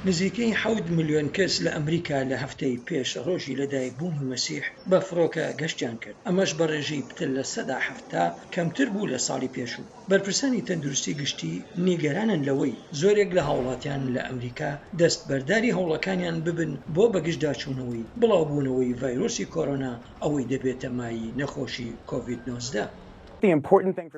نزیکەی 7 ملیۆن کەس لە ئەمریکا لە هەفتەی پێش ڕۆژی لەدایکبوونی مەسیح بە فڕۆکە گەشتیان کرد. ئەمەش بە ڕێژەی پتر لە 170 کەمتر بوو لە ساڵی پێشوو. بەرپرسانی تەندروستی گشتی نیگەرانن لەوەی زۆرێک لە هاوڵاتیان لە ئەمریکا دەست بەرداری هەوڵەکانیان ببن بۆ بەگشتداچوونەوەی بڵاوبوونەوەی ڤایرۆسی کۆرۆنا ئەوەی دەبێتە مای نەخۆشی کۆڤید-19.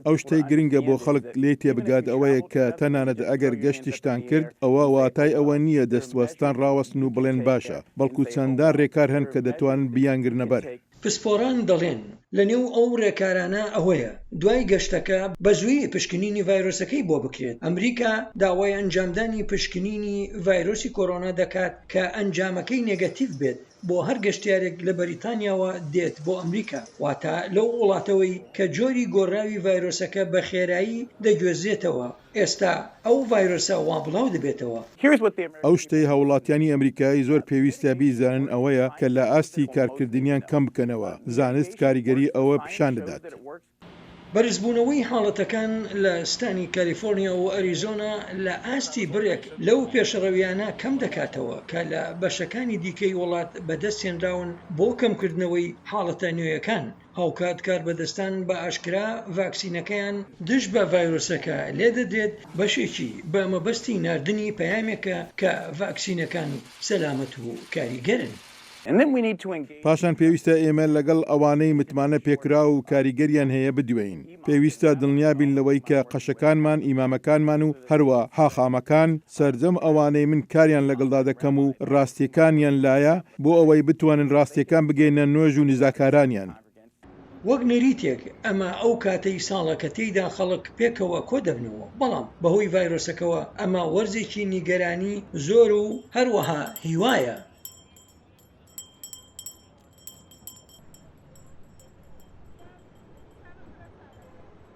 ئەو شتەی گرنگە بۆ خەڵک لێ تێبگات ئەوەیە کە تەنانەت ئەگەر گەشتیشتان کرد ئەوە واتای ئەوە نییە دەستوەستان ڕاوەستن و بڵێن باشە، بەڵکو چەندان ڕێکار هەن کە دەتوانن بیانگرنەبەر. پسپۆران دەڵێن لەنێو ئەو ڕێکارانە ئەوەیە دوای گەشتەکە بەزووی پشکنینی ڤایرۆسەکەی بۆ بکرێت. ئەمریکا داوای ئەنجامدانی پشکنینی ڤایرۆسی کۆرۆنا دەکات کە ئەنجامەکەی نێگەتیڤ بێت بۆ هەر گەشتیارێک لە بەریتانیاوە دێت بۆ ئەمریکا، واتە لەو وڵاتەوەی کە جۆری گۆڕاوی ڤایرۆسەکە بە خێرایی دەگوێزێتەوە. ئێستا ئەو ڤایرۆسە وابڵاو دەبێتەوە. ئەو شتەی هاوڵاتیانی ئەمریکایی زۆر پێویستە بیزانن ئەوەیە کە لە ئاستی کارکردنیان کەم بکەنەوە. زانست کاریگەری ئەوە پیشان دەدات. بەرزبوونەوەی حاڵەتەکان لە ستانی کالیفۆرنیا و ئەریزۆنا لە ئاستی بڕێک لەو پێشەڕەویانە کەم دەکاتەوە کە لە بەشەکانی دیکەی وڵات بەدەستێنراون بۆ کەمکردنەوەی حاڵەتە نوێیەکان. هاوکات کاربەدەستان بە ئاشکرا ڤاکسینەکەیان دژ بە ڤایرۆسەکە لێدەدرێت بەشێکی بە مەبەستی ناردنی پەیامێکە کە ڤاکسینەکان سەلامەت و کاریگەرن. پاشان پێویستە ئێمە لەگەڵ ئەوانەی متمانە پێکرا و کاریگەریان هەیە بدوێین. پێویستە دڵنیابین لەوەی کە قەشەکانمان، ئیمامەکانمان و هەروە حاخامەکان سەرجەم ئەوانەی من کاریان لەگەڵدا دەکەم و ڕاستیەکانیان لایە بۆ ئەوەی بتوانن ڕاستیەکان بگەینە نوێژ و نزاکارانیان. وەک نەریتێک ئەمە ئەو کاتەی ساڵە کە تێیدا خەڵک پێکەوە کۆ دەبنەوە، بەڵام بەهۆی ڤایرۆسەکەوە ئەمە وەرزێکی نیگەرانی زۆر و هەروەها هیوایە.